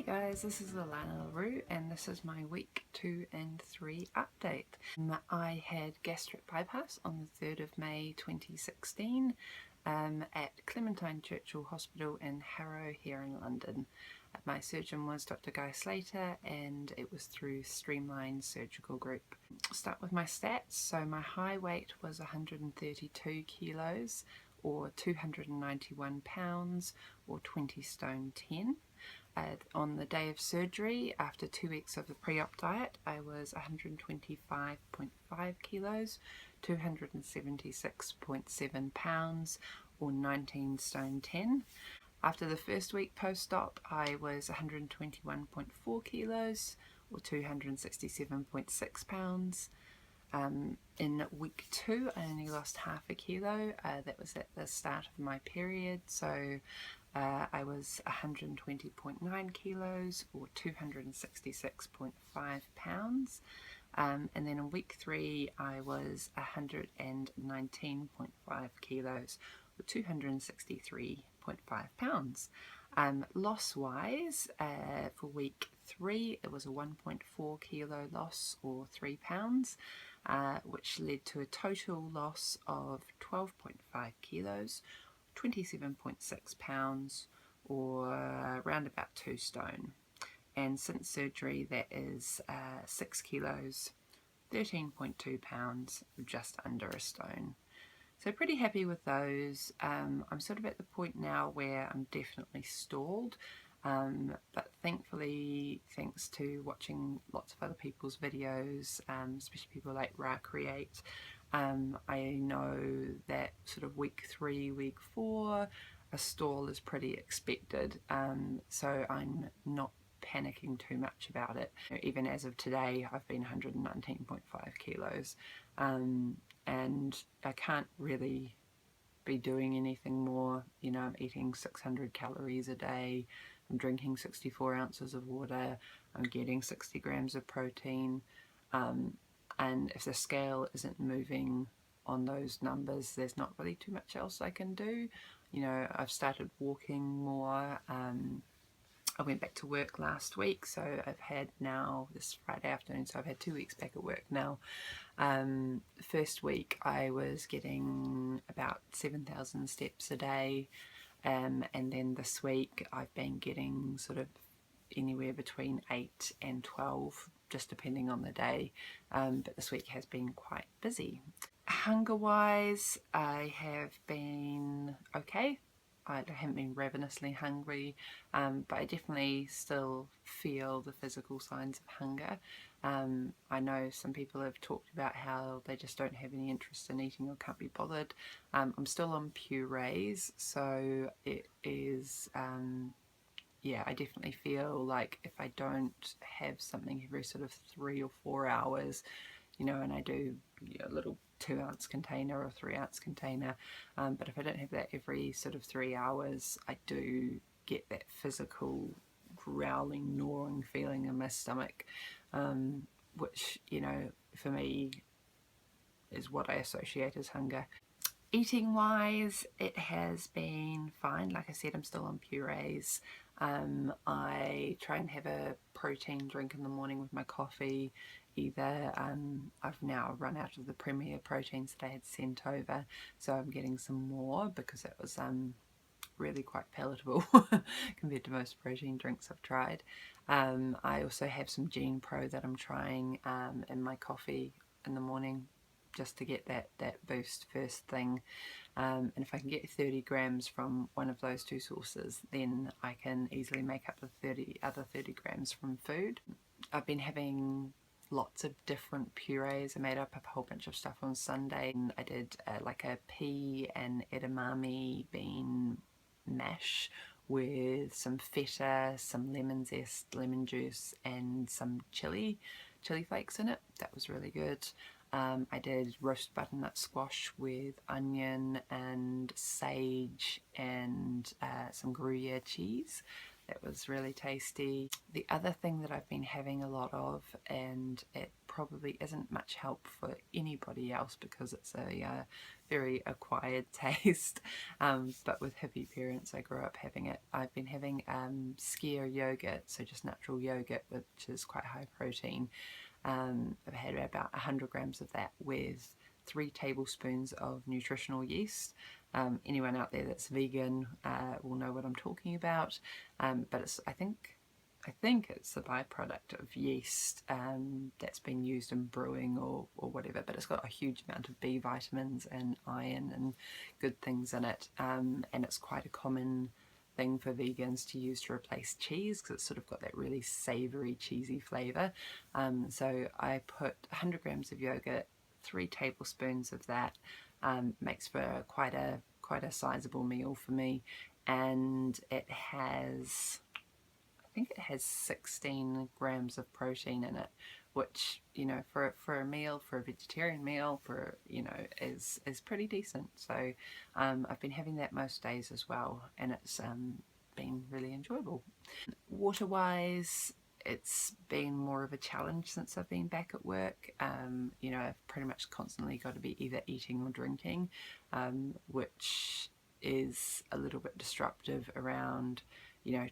guys, this is Alana LaRue and this is my week 2 and 3 update. I had gastric bypass on the 3rd of May 2016 at Clementine Churchill Hospital in Harrow here in London. My surgeon was Dr. Guy Slater and it was through Streamline surgical group. I'll start with my stats. So my high weight was 132 kilos or 291 pounds or 20 stone 10. On the day of surgery, after 2 weeks of the pre-op diet, I was 125.5 kilos, 276.7 pounds or 19 stone 10. After the first week post-op, I was 121.4 kilos or 267.6 pounds. In week 2, I only lost half a kilo. That was at the start of my period, so I was 120.9 kilos or 266.5 pounds. And then in week 3, I was 119.5 kilos or 263.5 pounds. Loss-wise, for week 3, it was a 1.4 kilo loss or 3 pounds, which led to a total loss of 12.5 kilos, 27.6 pounds, or around about 2 stone. And since surgery, that is 6 kilos, 13.2 pounds, just under a stone. So pretty happy with those. I'm sort of at the point now where I'm definitely stalled, but thankfully, thanks to watching lots of other people's videos, especially people like Create, I know that sort of week 3, week 4, a stall is pretty expected, so I'm not panicking too much about it. Even as of today, I've been 119.5 kilos, and I can't really be doing anything more. You know, I'm eating 600 calories a day, I'm drinking 64 ounces of water, I'm getting 60 grams of protein, and if the scale isn't moving on those numbers, there's not really too much else I can do. You know, I've started walking more. I went back to work last week, so I've had now this Friday afternoon, so I've had 2 weeks back at work now. The first week I was getting about 7,000 steps a day, and then this week I've been getting sort of anywhere between 8 and 12, just depending on the day, but this week has been quite busy. Hunger-wise, I have been okay. I haven't been ravenously hungry, but I definitely still feel the physical signs of hunger. I know some people have talked about how they just don't have any interest in eating or can't be bothered. I'm still on purees, so it is, yeah, I definitely feel like if I don't have something every sort of 3 or 4 hours, you know, and I do a little 2-ounce container or 3-ounce container, but if I don't have that every sort of 3 hours, I do get that physical growling, gnawing feeling in my stomach, which, you know, for me is what I associate as hunger. Eating wise, it has been fine. Like I said, I'm still on purees. I try and have a protein drink in the morning with my coffee. Either I've now run out of the Premier proteins that I had sent over, so I'm getting some more because it was really quite palatable compared to most protein drinks I've tried. I also have some Gene Pro that I'm trying in my coffee in the morning, just to get that boost first thing, and if I can get 30 grams from one of those 2 sources, then I can easily make up the other 30 grams from food. I've been having lots of different purees. I made up a whole bunch of stuff on Sunday, and I did like a pea and edamame bean mash with some feta, some lemon zest, lemon juice, and some chili flakes in it. That was really good. I did roast butternut squash with onion and sage and some Gruyere cheese. That was really tasty. The other thing that I've been having a lot of, and it probably isn't much help for anybody else because it's a very acquired taste, but with hippie parents I grew up having it. I've been having skyr yogurt, so just natural yogurt, which is quite high protein. I've had about 100 grams of that with 3 tablespoons of nutritional yeast. Anyone out there that's vegan will know what I'm talking about, but it's, I think it's the byproduct of yeast that's been used in brewing or whatever, but it's got a huge amount of B vitamins and iron and good things in it, and it's quite a common thing for vegans to use to replace cheese because it's sort of got that really savoury cheesy flavour. So I put 100 grams of yogurt, 3 tablespoons of that, makes for quite a sizable meal for me, and it has, I think it has 16 grams of protein in it, which, you know, for a meal, for a vegetarian meal, for, you know, is pretty decent. So I've been having that most days as well, and it's been really enjoyable. Water wise, it's been more of a challenge since I've been back at work. You know, I've pretty much constantly got to be either eating or drinking, which is a little bit disruptive around, you know,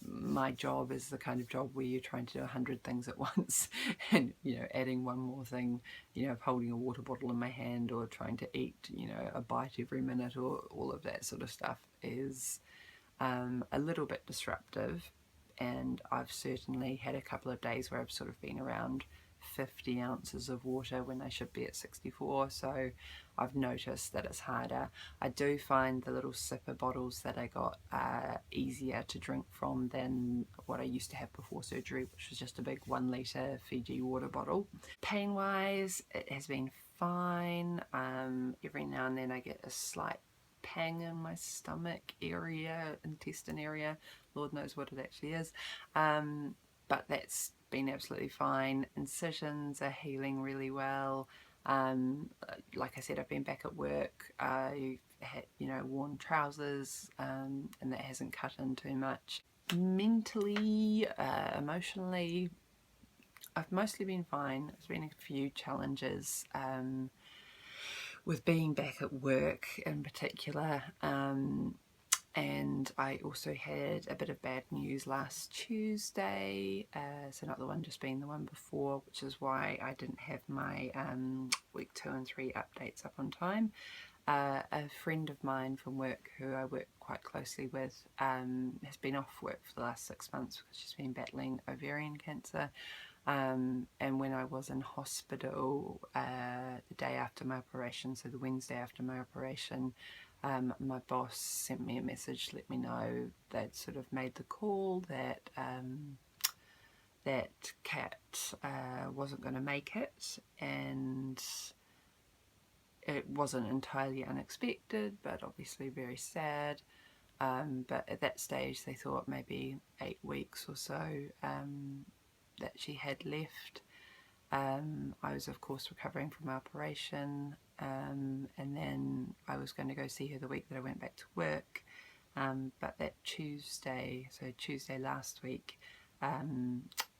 my job is the kind of job where you're trying to do 100 things at once, and, you know, adding one more thing, you know, holding a water bottle in my hand or trying to eat, you know, a bite every minute or all of that sort of stuff is a little bit disruptive. And I've certainly had a couple of days where I've sort of been around 50 ounces of water when I should be at 64, so I've noticed that it's harder. I do find the little sipper bottles that I got easier to drink from than what I used to have before surgery, which was just a big 1 litre Fiji water bottle. Pain wise, it has been fine. Every now and then I get a slight pang in my stomach area, intestine area, Lord knows what it actually is, but that's been absolutely fine. Incisions are healing really well. Like I said, I've been back at work. I've had, you know, worn trousers, and that hasn't cut in too much. Mentally, emotionally, I've mostly been fine. There's been a few challenges with being back at work in particular, and I also had a bit of bad news last Tuesday, so not the one, just being the one before, which is why I didn't have my week 2 and 3 updates up on time. A friend of mine from work who I work quite closely with has been off work for the last 6 months because she's been battling ovarian cancer. And when I was in hospital the day after my operation, so the Wednesday after my operation, my boss sent me a message to let me know they'd sort of made the call that that Kat wasn't going to make it, and it wasn't entirely unexpected, but obviously very sad. But at that stage they thought maybe 8 weeks or so that she had left. I was of course recovering from my operation, and then I was going to go see her the week that I went back to work, but that Tuesday, so Tuesday last week,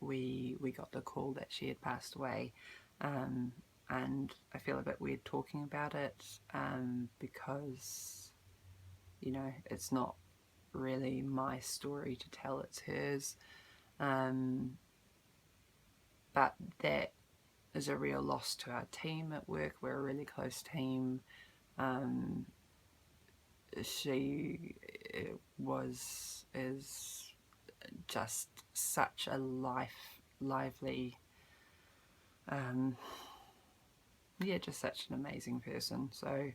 we got the call that she had passed away, and I feel a bit weird talking about it, because, you know, it's not really my story to tell, it's hers, but that is a real loss to our team at work. We're a really close team. She is just such a lively, yeah, just such an amazing person. So,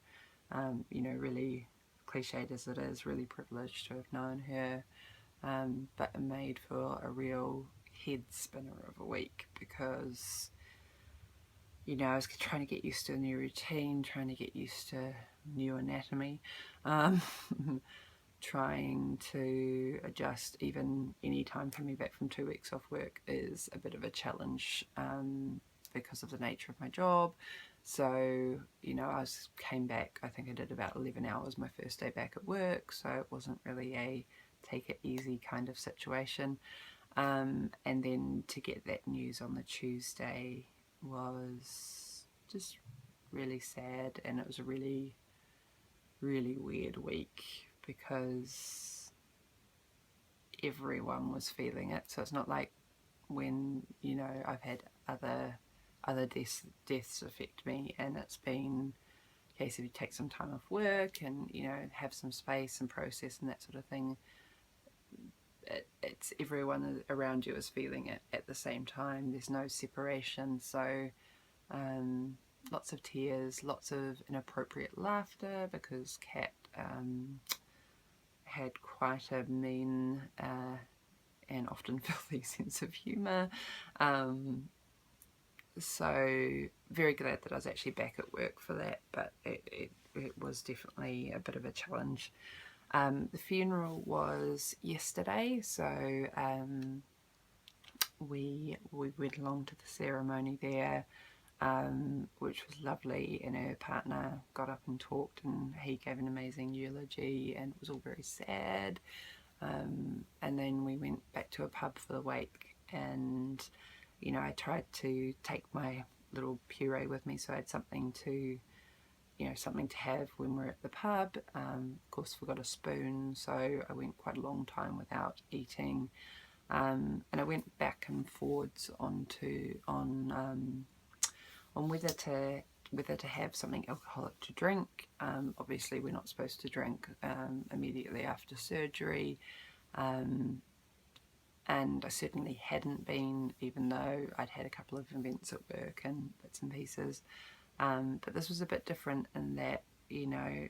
you know, really cliched as it is, really privileged to have known her, but it made for a real head spinner of a week because, you know, I was trying to get used to a new routine, trying to get used to new anatomy, trying to adjust. Even any time coming back from 2 weeks off work is a bit of a challenge because of the nature of my job. So, you know, came back, I think I did about 11 hours my first day back at work, so it wasn't really a take it easy kind of situation. And then to get that news on the Tuesday was just really sad, and it was a really, really weird week because everyone was feeling it. So it's not like when, you know, I've had other deaths affect me, and it's been a case of you take some time off work and, you know, have some space and process and that sort of thing. It's everyone around you is feeling it at the same time. There's no separation. So lots of tears, lots of inappropriate laughter, because Kat had quite a mean and often filthy sense of humour. So very glad that I was actually back at work for that, but it was definitely a bit of a challenge. The funeral was yesterday, so we went along to the ceremony there, which was lovely, and her partner got up and talked, and he gave an amazing eulogy, and it was all very sad. And then we went back to a pub for the wake, and, you know, I tried to take my little puree with me, so I had something to, you know, something to have when we're at the pub. Of course, forgot a spoon, so I went quite a long time without eating. And I went back and forwards on whether to have something alcoholic to drink. Obviously, we're not supposed to drink immediately after surgery. And I certainly hadn't been, even though I'd had a couple of events at work and bits and pieces. But this was a bit different in that, you know,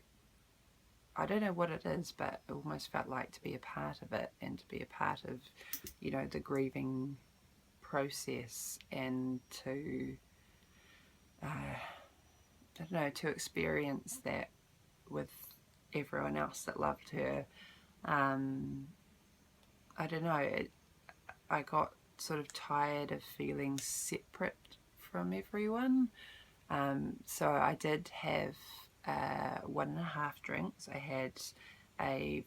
I don't know what it is, but it almost felt like to be a part of it, and to be a part of, you know, the grieving process, and to, I don't know, to experience that with everyone else that loved her. I don't know, I got sort of tired of feeling separate from everyone. So I did have 1.5 drinks. I had a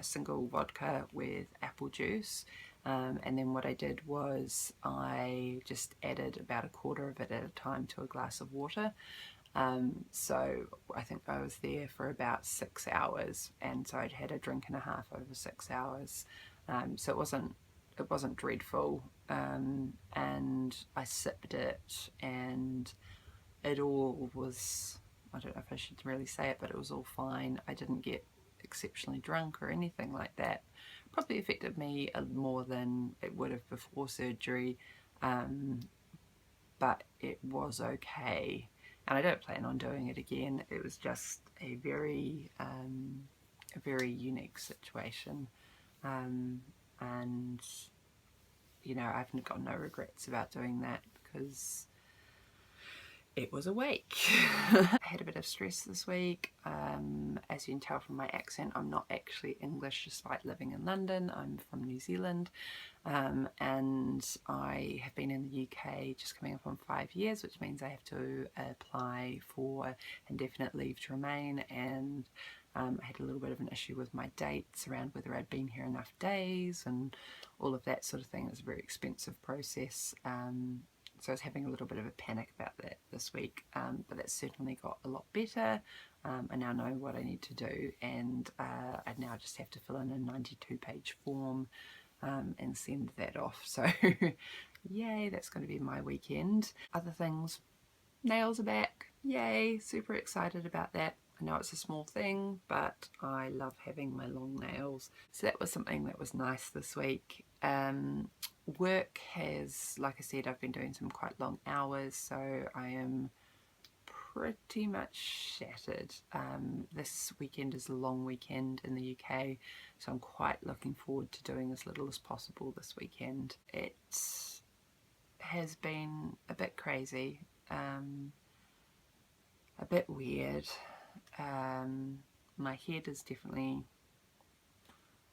single vodka with apple juice, and then what I did was I just added about a quarter of it at a time to a glass of water. So I think I was there for about 6 hours, and so I'd had a drink and a half over 6 hours. So it wasn't dreadful, and I sipped it, and it all was, I don't know if I should really say it, but it was all fine. I didn't get exceptionally drunk or anything like that. Probably affected me more than it would have before surgery, but it was okay, and I don't plan on doing it again. It was just a very unique situation, and, you know, I've got no regrets about doing that, because it was a wake. I had a bit of stress this week. As you can tell from my accent, I'm not actually English despite living in London. I'm from New Zealand, and I have been in the UK just coming up on 5 years, which means I have to apply for indefinite leave to remain, and I had a little bit of an issue with my dates around whether I'd been here enough days and all of that sort of thing. It was a very expensive process. So I was having a little bit of a panic about that this week, but that's certainly got a lot better. I now know what I need to do, and I now just have to fill in a 92-page form and send that off. So yay, that's going to be my weekend. Other things, nails are back. Yay, super excited about that. I know it's a small thing, but I love having my long nails. So that was something that was nice this week. Work has, like I said, I've been doing some quite long hours, so I am pretty much shattered. This weekend is a long weekend in the UK, so I'm quite looking forward to doing as little as possible this weekend. It has been a bit crazy, a bit weird. My head is definitely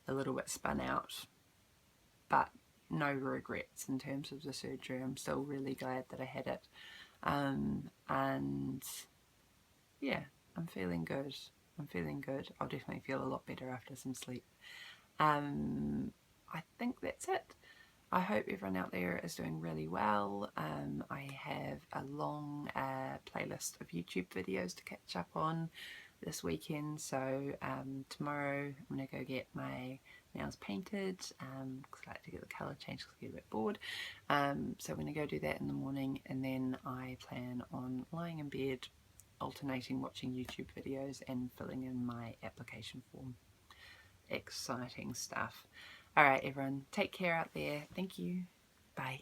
a little bit spun out, but no regrets in terms of the surgery. I'm still really glad that I had it, and yeah, I'm feeling good. I'll definitely feel a lot better after some sleep. I think that's it. I hope everyone out there is doing really well. I have a long playlist of YouTube videos to catch up on this weekend, so tomorrow I'm going to go get my nails painted because I like to get the colour changed because I get a bit bored. So I'm going to go do that in the morning, and then I plan on lying in bed alternating watching YouTube videos and filling in my application form. Exciting stuff. Alright everyone, take care out there. Thank you. Bye.